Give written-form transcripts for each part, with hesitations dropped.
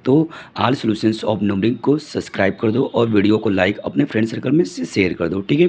तो all solutions of numeric को subscribe कर दो और वीडियो को लाइक अपने फ्रेंड सर्कल में से शेयर कर दो। ठीक है,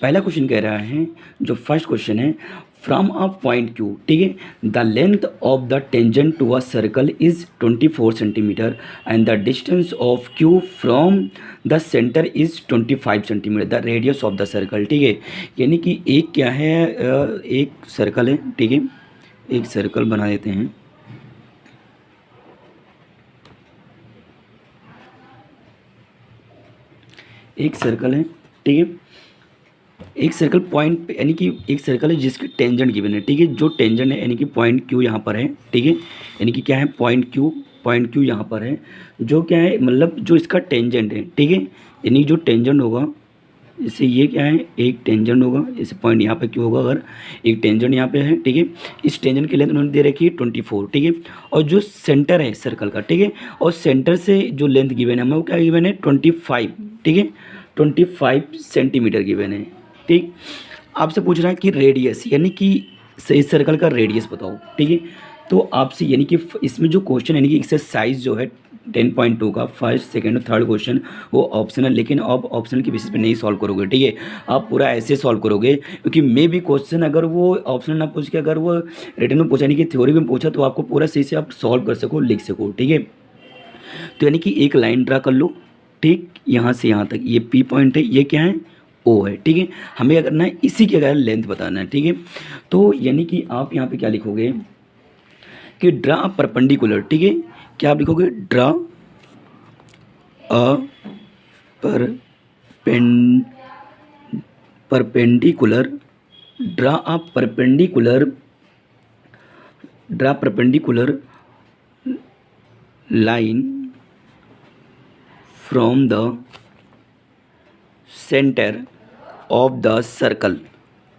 पहला क्वेश्चन कह रहा है, जो फर्स्ट क्वेश्चन है, फ्रॉम अ पॉइंट क्यू, ठीक है, the length of the tangent to a circle is 24 centimetre and the distance of Q from the centre is 25 centimetre, the radius of the circle. ठीक है, यानी कि एक क्या है, एक सर्कल है। ठीक है, एक सर्कल बना देते हैं। एक सर्कल है, ठीक है, एक सर्कल पॉइंट पे, यानी कि एक सर्कल है जिसकी टेंजेंट गिवन है। ठीक है, जो टेंजेंट है यानी कि पॉइंट क्यू यहाँ पर है। ठीक है, यानी कि क्या है, पॉइंट क्यू यहाँ पर है, जो क्या है, मतलब जो इसका टेंजेंट है। ठीक है, यानी जो टेंजेंट होगा, इससे ये क्या है, एक टेंजेंट होगा, इस पॉइंट यहाँ पे क्यों होगा, अगर एक टेंजेंट यहाँ पे है। ठीक है, इस टेंजेंट की लेंथ उन्होंने दे रखी है 24। ठीक है, और जो सेंटर है सर्कल का, ठीक है, और सेंटर से जो लेंथ गिवन है हमें, वो क्या गिवन है, 25। ठीक है, 25 सेंटीमीटर गिवन है। ठीक, आपसे पूछ रहा है कि रेडियस, यानी कि इस सर्कल का रेडियस बताओ। ठीक है, तो आपसे यानी कि इसमें जो क्वेश्चन यानी कि एक्सरसाइज जो है 10.2 का फर्स्ट सेकंड और थर्ड क्वेश्चन वो ऑप्शनल, लेकिन आप ऑप्शनल के बेसिस पे नहीं सॉल्व करोगे। ठीक है, आप पूरा ऐसे सॉल्व करोगे, क्योंकि मे भी क्वेश्चन अगर वो ऑप्शनल ना पूछ के अगर वो रिटन में पूछा, यानी कि थ्योरी में पूछा, तो आपको पूरा सही से आप सॉल्व कर सको, लिख सको। ठीक है, तो यानी कि एक लाइन ड्रा कर लो। ठीक, यहाँ से यहाँ तक ये पी पॉइंट है, ये क्या है, ओ है। ठीक है, हमें करना है इसी के अगर लेंथ बताना है। ठीक है, तो यानी कि आप यहाँ पे क्या लिखोगे कि ड्रा परपेंडिकुलर। ठीक है, क्या आप लिखोगे, draw a perpendicular, draw a perpendicular line from the centre of the circle.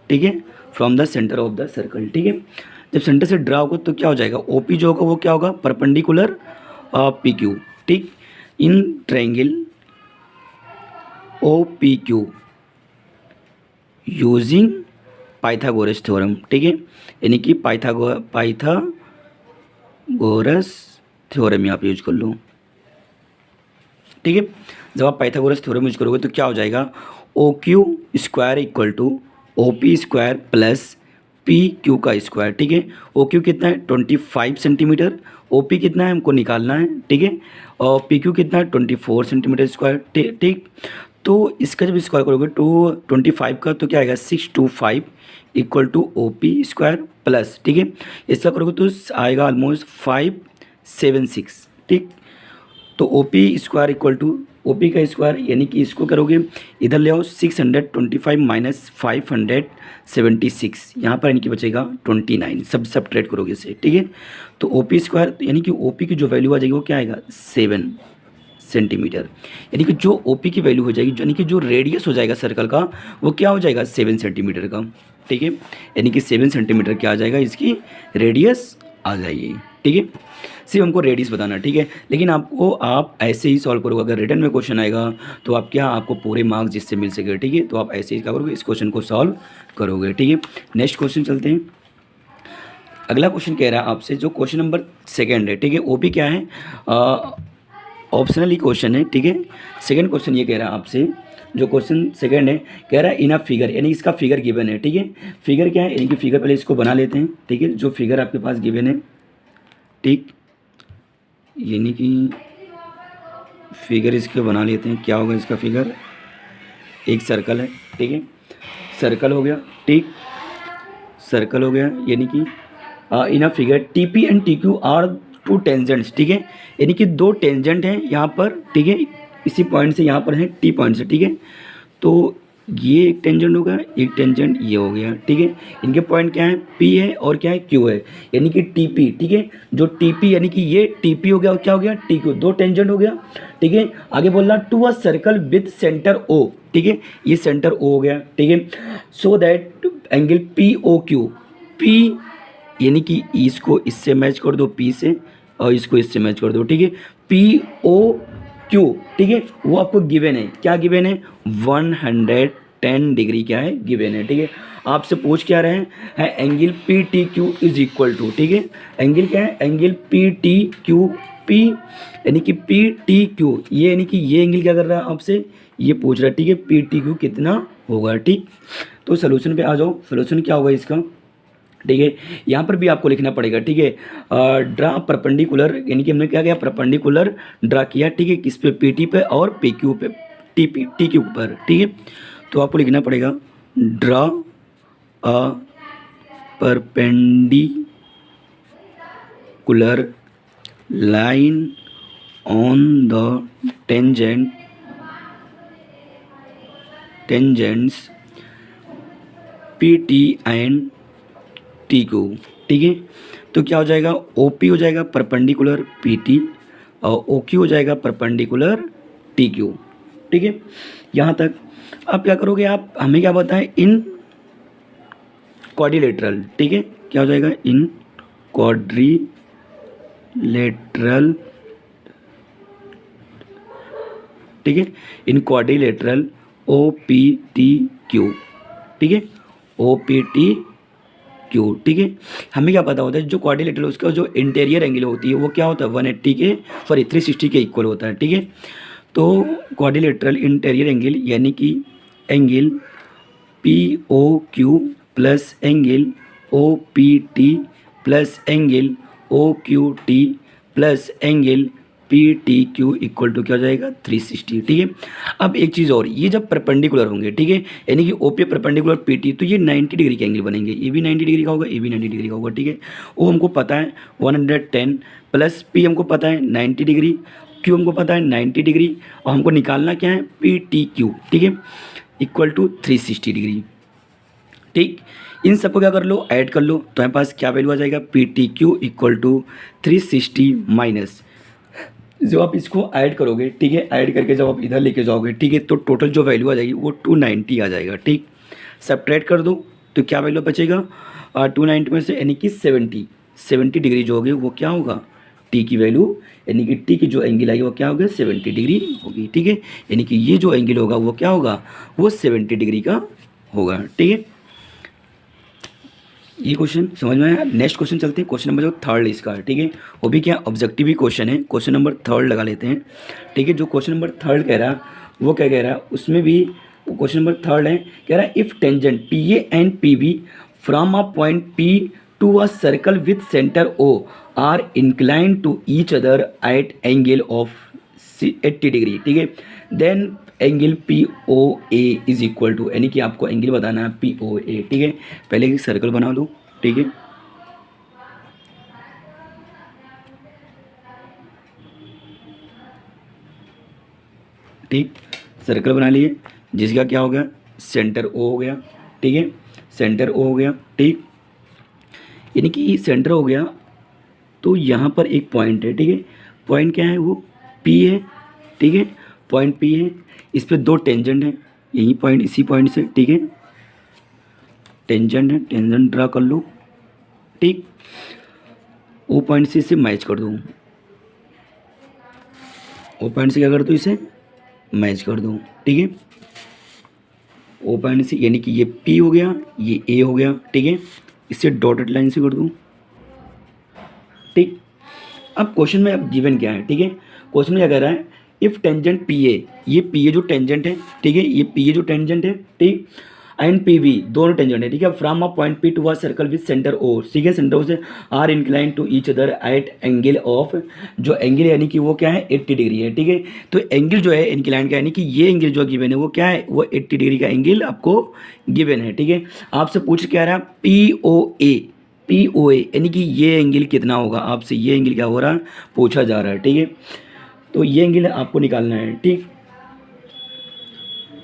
ठीक है, from the centre of the circle. ठीक है, जब सेंटर से ड्रा होगा तो क्या हो जाएगा, ओपी जो होगा वो क्या होगा, परपेंडिकुलर पी क्यू। ठीक, in triangle O P Q using Pythagoras theorem. ठीक है, यानी कि पाइथागोरस थ्योरम यहाँ पे यूज कर लो। ठीक है, जब आप पाइथागोरस थ्योरम यूज करोगे तो क्या हो जाएगा, O Q square equal to O P square plus P Q का स्क्वायर। ठीक है, ओ क्यू कितना है, 25 सेंटीमीटर, ओ पी कितना है हमको निकालना है। ठीक है, और पी क्यू कितना है, 24 सेंटीमीटर स्क्वायर। ठीक, तो इसका जब स्क्वायर करोगे टू 25 का, तो क्या आएगा, 625 equal to O P square plus, ठीक है, इसका करोगे तो आएगा ऑलमोस्ट 576। ठीक, तो O P square equal to O P का स्क्वायर, यानी कि इसको करोगे इधर ले आओ, 625 माइनस 576, यहाँ पर यानी कि बचेगा 29, सब सब्ट्रैक्ट करोगे इसे। ठीक है, तो ओ पी स्क्वायर यानी कि ओ पी की जो वैल्यू आ जाएगी वो क्या आएगा, 7 सेंटीमीटर, यानी कि जो ओ पी की वैल्यू हो जाएगी, यानी कि जो रेडियस हो जाएगा सर्कल का, वो क्या हो जाएगा, 7 सेंटीमीटर का। ठीक है, यानी कि 7 सेंटीमीटर क्या आ जाएगा, इसकी रेडियस आ जाएगी। ठीक है, सिर्फ हमको रेडियस बताना। ठीक है, लेकिन आपको आप ऐसे ही सॉल्व करोगे, अगर रिटर्न में क्वेश्चन आएगा तो आप क्या, आपको पूरे मार्क्स जिससे मिल सके। ठीक है, तो आप ऐसे ही क्या करोगे, इस क्वेश्चन को सॉल्व करोगे। ठीक है, नेक्स्ट क्वेश्चन चलते हैं। अगला क्वेश्चन कह रहा है आपसे, जो क्वेश्चन नंबर सेकेंड है। ठीक है, वो भी क्या है, ऑप्शनल ही क्वेश्चन है। ठीक है, सेकेंड क्वेश्चन ये कह रहा है आपसे, जो क्वेश्चन सेकंड है, कह रहा है इन अ फिगर, यानी इसका फिगर गिवन है। ठीक है, फिगर क्या है, यानी कि फिगर पहले इसको बना लेते हैं। ठीक है, जो फिगर आपके पास गिवन है, ठीक, यानी कि फिगर इसके बना लेते हैं। क्या होगा इसका फिगर, एक सर्कल है। ठीक है, सर्कल हो गया। ठीक, सर्कल हो गया, यानी कि in a figure T P and T Q are two tangents. ठीक है, यानी कि दो टेंजेंट हैं यहाँ पर। ठीक है, इसी पॉइंट से यहाँ पर है टी पॉइंट से। ठीक है, तो ये एक टेंजेंट होगा, एक टेंजेंट ये हो गया। ठीक है, इनके पॉइंट क्या है, पी है और क्या है, क्यू है, यानी कि टी पी। ठीक है, जो टी पी यानी कि ये टी पी हो गया और क्या हो गया, टी क्यू, दो टेंजेंट हो गया। ठीक है, आगे बोल रहा to a circle with centre O. ठीक है, ये सेंटर ओ हो गया। ठीक है, so that angle P O Q, P यानी कि इसको इससे मैच कर दो, पी से, और इसको इससे मैच कर दो। ठीक है, पी ओ क्यू, ठीक है, वो आपको गिवन है। क्या गिवन है, 110 डिग्री क्या है, गिवन है। ठीक है, आपसे पूछ क्या रहे हैं, angle P T Q is equal to, ठीक है, एंगल क्या है, angle P T Q P यानी कि पी टी क्यू, ये यानी कि ये एंगल क्या कर रहा है आपसे, ये पूछ रहा है, ठीक है, पी टी क्यू कितना होगा, ठीक। तो सोल्यूशन पे आ जाओ, सोल्यूशन क्या होगा इसका, ठीक है। यहाँ पर भी आपको लिखना पड़ेगा, ठीक है, ड्रा परपेंडिकुलर, यानी कि हमने क्या किया, परपेंडिकुलर ड्रा किया, ठीक है, किस पे, पी टी पे और पी क्यू पे, टी क्यू पर, ठीक है। तो आपको लिखना पड़ेगा draw a perpendicular line on the tangents P T and T Q, ठीक है। तो क्या हो जाएगा, ओ पी हो जाएगा परपेंडिकुलर पी टी और ओ क्यू हो जाएगा परपेंडिकुलर टी क्यू, ठीक है। यहाँ तक आप क्या करोगे, आप हमें क्या बताएं, इन क्वाड्रिलेटरल, ठीक है, क्या हो जाएगा, इन क्वाड्रिलेटरल, ठीक है, in quadrilateral O P T Q, ठीक है, ओ पी टी क्यू, ठीक है। हमें क्या पता होता है, जो क्वाड्रिलेटरल उसका जो इंटीरियर एंगल होती है वो क्या होता है, 180 के, सॉरी 360 के इक्वल होता है, ठीक है। तो क्वाड्रिलेटरल इंटीरियर एंगल यानी कि angle P O Q plus angle O P T plus angle O Q T plus angle P T Q equal to क्या हो जाएगा, 360, ठीक है। अब एक चीज़ और, ये जब परपेंडिकुलर होंगे, ठीक है, यानी कि ओ पे परपेंडिकुलर पी टी, तो ये 90 डिग्री के एंगल बनेंगे, ये भी 90 डिग्री का होगा, ये भी 90 डिग्री का होगा, ठीक है। ओ हमको पता है 110 प्लस पी हमको पता है 90 डिग्री, क्यू हमको पता है 90 डिग्री, और हमको निकालना क्या है, पी टी क्यू, ठीक है, इक्वल टू 360 डिग्री, ठीक। इन सबको क्या कर लो, ऐड कर लो, तो हमारे पास क्या वैल्यू आ जाएगा, P T Q equal to 360 minus, जब आप इसको ऐड करोगे, ठीक है, ऐड करके जब आप इधर लेके जाओगे, ठीक है, तो टोटल जो वैल्यू आ जाएगी वो 290 आ जाएगा, ठीक। सब्ट्रैक्ट कर दो तो क्या वैल्यू बचेगा, 290 में से यानी कि 70 डिग्री जो होगी वो क्या होगा, टी की वैल्यू, यानी कि टी की जो एंगल आएगी वो क्या होगा, 70 डिग्री होगी, ठीक है। यानी कि ये जो एंगल होगा वो क्या होगा, वो 70 डिग्री का होगा, ठीक है। ये क्वेश्चन समझ में आया। नेक्स्ट क्वेश्चन चलते हैं, क्वेश्चन नंबर जो थर्ड इसका है, ठीक है, वो भी क्या ऑब्जेक्टिव ही क्वेश्चन है, क्वेश्चन नंबर थर्ड लगा लेते हैं, ठीक है। जो क्वेश्चन नंबर थर्ड कह रहा है वो क्या कह रहा है, उसमें भी क्वेश्चन नंबर थर्ड है, कह रहा है if tangent P A and P B from a point P to a circle with centre O are incline to each other at angle of 80 degree, ठीक है, then angle P O A is equal to, यानी कि आपको angle बताना है P O A, ठीक है। पहले एक सर्कल बना लो, ठीक है, ठीक, सर्कल बना लिए, जिसका क्या हो गया, सेंटर ओ हो गया, ठीक है, सेंटर ओ हो गया, ठीक, यानी कि सेंटर हो गया, तो यहाँ पर एक पॉइंट है, ठीक है, पॉइंट क्या है, वो पी है, ठीक है, पॉइंट पी है, इस पे दो टेंजेंट है, यही पॉइंट, इसी पॉइंट से, ठीक है, टेंजेंट है, टेंजेंट ड्रा कर लो, ठीक, ओ पॉइंट से इसे मैच कर दो, ओ पॉइंट से क्या कर दो, इसे मैच कर दो, ठीक है, ओ पॉइंट से, यानी कि ये पी हो गया, ये ए हो गया, ठीक है, इसे डॉटेड लाइन से कर दूँ, ठीक। अब क्वेश्चन में अब गिवन क्या है, ठीक है, क्वेश्चन में क्या कह रहा है, इफ टेंजेंट पी ए, ये पी ए जो टेंजेंट है, ठीक है, ये पी ए जो टेंजेंट है, ठीक, एंड पी बी दोनों टेंजेंट है, ठीक है, from a point P to a circle with centre O, ठीक है, सेंटर ओ से are incline to each other at angle of, जो एंगल यानी कि वो क्या है, 80 डिग्री है, ठीक है। तो एंगल जो है इंक्लाइन का, यानी कि ये एंगल जो गिवन है वो क्या है, वो 80 डिग्री का एंगल आपको गिवन है, ठीक है। आपसे पूछ क्या रहा है, पी ओ ए यानी कि ये एंगल कितना होगा, आपसे ये एंगल क्या हो रहा है, पूछा जा रहा है, ठीक है। तो ये एंगल आपको निकालना है, ठीक।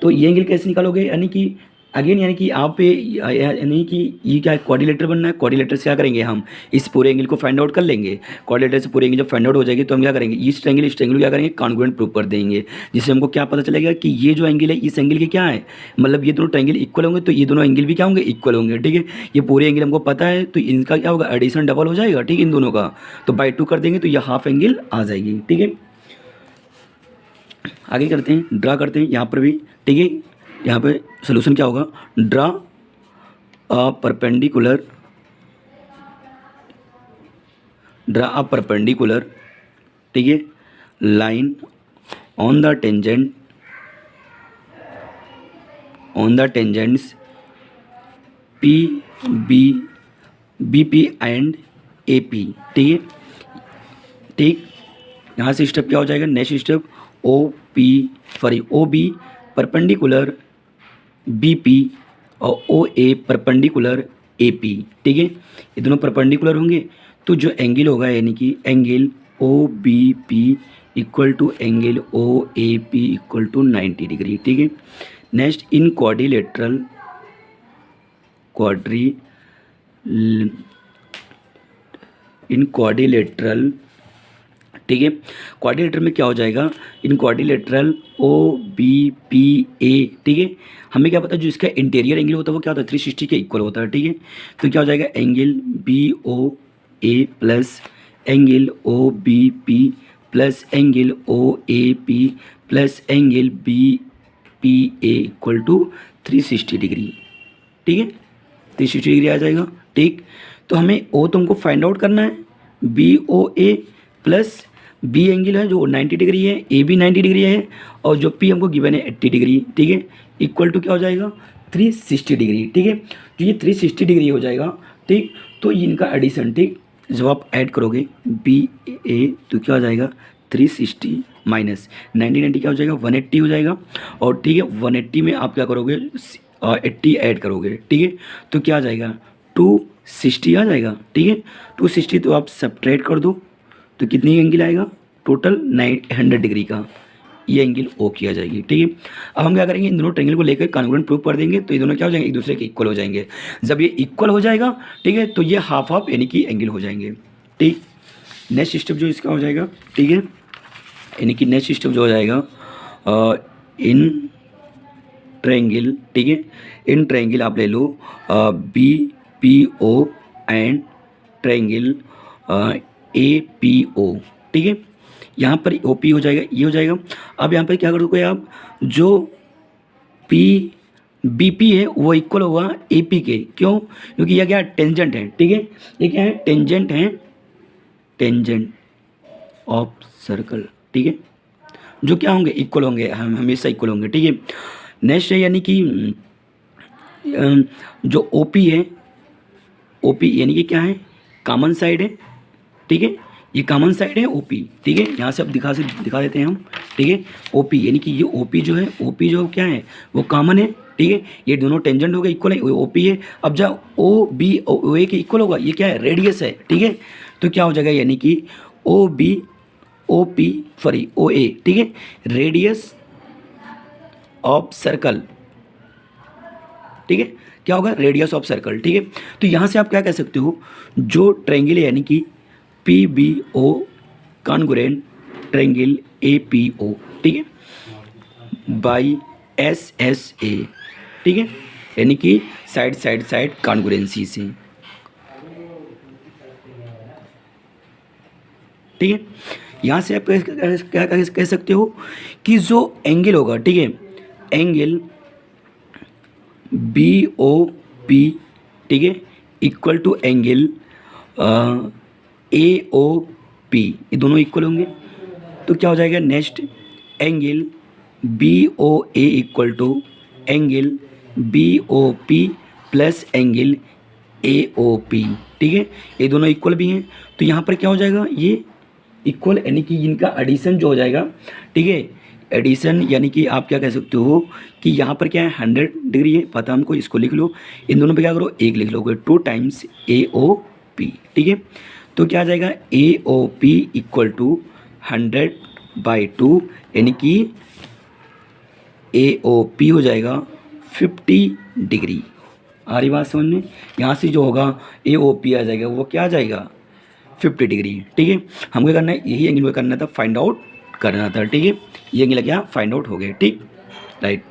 तो ये एंगल कैसे निकालोगे, यानी कि अगेन, यानी कि आप यानी कि ये क्या है, कोऑर्डिनेटर बनना है, कोऑर्डिनेटर से क्या करेंगे, हम इस पूरे एंगल को फाइंड आउट कर लेंगे, कोऑर्डिनेटर से पूरे एंगल जब फाइंड आउट हो जाएगी तो हम क्या करेंगे, इस एंगल क्या करेंगे, कॉन्ग्रुएंट प्रूव कर देंगे, जिससे हमको क्या पता चलेगा कि ये जो एंगल है इस एंगल के क्या है, मतलब ये दोनों ट्रायंगल इक्वल होंगे, तो ये दोनों एंगल भी क्या होंगे, इक्वल होंगे, ठीक है। ये पूरे एंगल हमको पता है, तो इनका क्या होगा, एडिशन डबल हो जाएगा, ठीक, इन दोनों का, तो बाई 2 कर देंगे तो ये हाफ एंगल आ जाएगी, ठीक है। आगे करते हैं, ड्रा करते हैं यहाँ पर भी, ठीक है। यहाँ पे सोल्यूशन क्या होगा, ड्रा अ परपेंडिकुलर ठीक है, line on the tangents P B B P and A P, ठीक है। ठीक, यहाँ से स्टेप क्या हो जाएगा, next step O B perpendicular B P और O A perpendicular A P, ठीक है। ये दोनों परपेंडिकुलर होंगे तो जो एंगल होगा यानी कि angle O B P equal to angle O A P equal to 90 degree, ठीक है। नेक्स्ट इन क्वाड्रिलेटरल ठीक है, क्वाड्रिलेटरल में क्या हो जाएगा, in quadrilateral O B P A, ठीक है। हमें क्या पता जो इसका इंटीरियर एंगल होता है वो क्या होता है 360 के इक्वल होता है, ठीक है। तो क्या हो जाएगा angle B O A plus angle O B P plus angle O A P plus angle B P A equal to 360 degree, ठीक है। 360 डिग्री आ जाएगा, ठीक। तो हमें ओ तुमको फाइंड आउट करना है, B O A plus B angle है जो 90 डिग्री है, ए भी 90 डिग्री है और जो पी हमको गिवन है 80 डिग्री, ठीक है। इक्वल टू क्या हो जाएगा 360 डिग्री, ठीक है। तो ये 360 डिग्री हो जाएगा, ठीक। तो इनका एडिशन, ठीक, जब आप ऐड करोगे बी ए तो क्या हो जाएगा 360 माइनस 90 क्या हो जाएगा 180 हो जाएगा। और ठीक है 180 में आप क्या करोगे 80 ऐड करोगे, ठीक है। तो क्या आ जाएगा 260 आ जाएगा, ठीक है। 260 तो आप सब्ट्रैक्ट कर दो तो कितनी एंगल आएगा टोटल 100 डिग्री का, ये एंगल ओ की आ जाएगी, ठीक है। अब हम क्या करेंगे इन दोनों ट्रायंगल को लेकर कॉन्ग्रुएंट प्रूव कर देंगे तो ये दोनों क्या हो जाएंगे एक दूसरे के इक्वल हो जाएंगे। जब ये इक्वल हो जाएगा, ठीक है, तो ये हाफ हाफ यानी कि एंगल हो जाएंगे, ठीक। नेक्स्ट स्टेप जो इसका हो जाएगा, ठीक है, यानी कि नेक्स्ट स्टेप जो हो जाएगा इन ट्रायंगल, ठीक है, इन ट्रायंगल आप ले लो B P O and triangle A P O, ठीक है। यहाँ पर ओ पी हो जाएगा, ये हो जाएगा। अब यहाँ पर क्या कर दोगे आप, जो पी बी पी है वो इक्वल होगा ए पी के, क्यों, क्योंकि यह क्या टेंजेंट है, ठीक है। ये क्या है टेंजेंट है, टेंजेंट ऑफ सर्कल, ठीक है, जो क्या होंगे इक्वल होंगे, हम हमेशा इक्वल होंगे, ठीक है। नेक्स्ट है यानी कि जो ओ पी है, ओ पी यानी कि क्या है कॉमन साइड है, ठीक है, ये कॉमन साइड है ओपी, ठीक है। यहाँ से अब दिखा देते हैं हम, ठीक है। ओपी यानी कि ये ओपी जो है, ओपी जो क्या है वो कॉमन है, ठीक है। ये दोनों टेंजेंट हो गए इक्वल है, ओपी है। अब जब ओ बी ओ ए के इक्वल होगा, ये क्या है रेडियस है, ठीक है। तो क्या हो जाएगा यानी कि O B O P sorry O A, ठीक है, रेडियस ऑफ सर्कल, ठीक है, क्या होगा रेडियस ऑफ सर्कल, ठीक है। तो यहाँ से आप क्या कह सकते हो, जो ट्रायंगल है यानी कि P B O congruent triangle A P O, ठीक है, बाई एस एस ए, ठीक है, यानी कि साइड कॉन्ग्रुएंसी से, ठीक है। यहाँ से आप क्या कह सकते हो कि जो एंगल होगा, ठीक है, एंगल बी ओ पी, ठीक है, equal to angle A O P, ये दोनों इक्वल होंगे। तो क्या हो जाएगा next angle B O A equal to angle B O P plus angle A O P, ठीक है, ये दोनों इक्वल भी हैं। तो यहाँ पर क्या हो जाएगा ये इक्वल यानी कि इनका एडिशन जो हो जाएगा, ठीक है, एडिशन यानी कि आप क्या कह सकते हो कि यहाँ पर क्या है 100 डिग्री है, पता हमको, इसको लिख लो, इन दोनों पे क्या करो एक लिख लोगे 2 टाइम्स ए ओ पी, ठीक है। तो क्या आ जाएगा ए ओ पी इक्वल टू 100/2 यानी कि ए ओ पी हो जाएगा 50 डिग्री। आ रही बात समझ में, यहाँ से जो होगा ए ओ पी आ जाएगा वो क्या आ जाएगा 50 डिग्री, ठीक है। हमको करना है यही एंगल करना था, फाइंड आउट करना था, ठीक है। ये एंगल क्या फाइंड आउट हो गया, ठीक, राइट।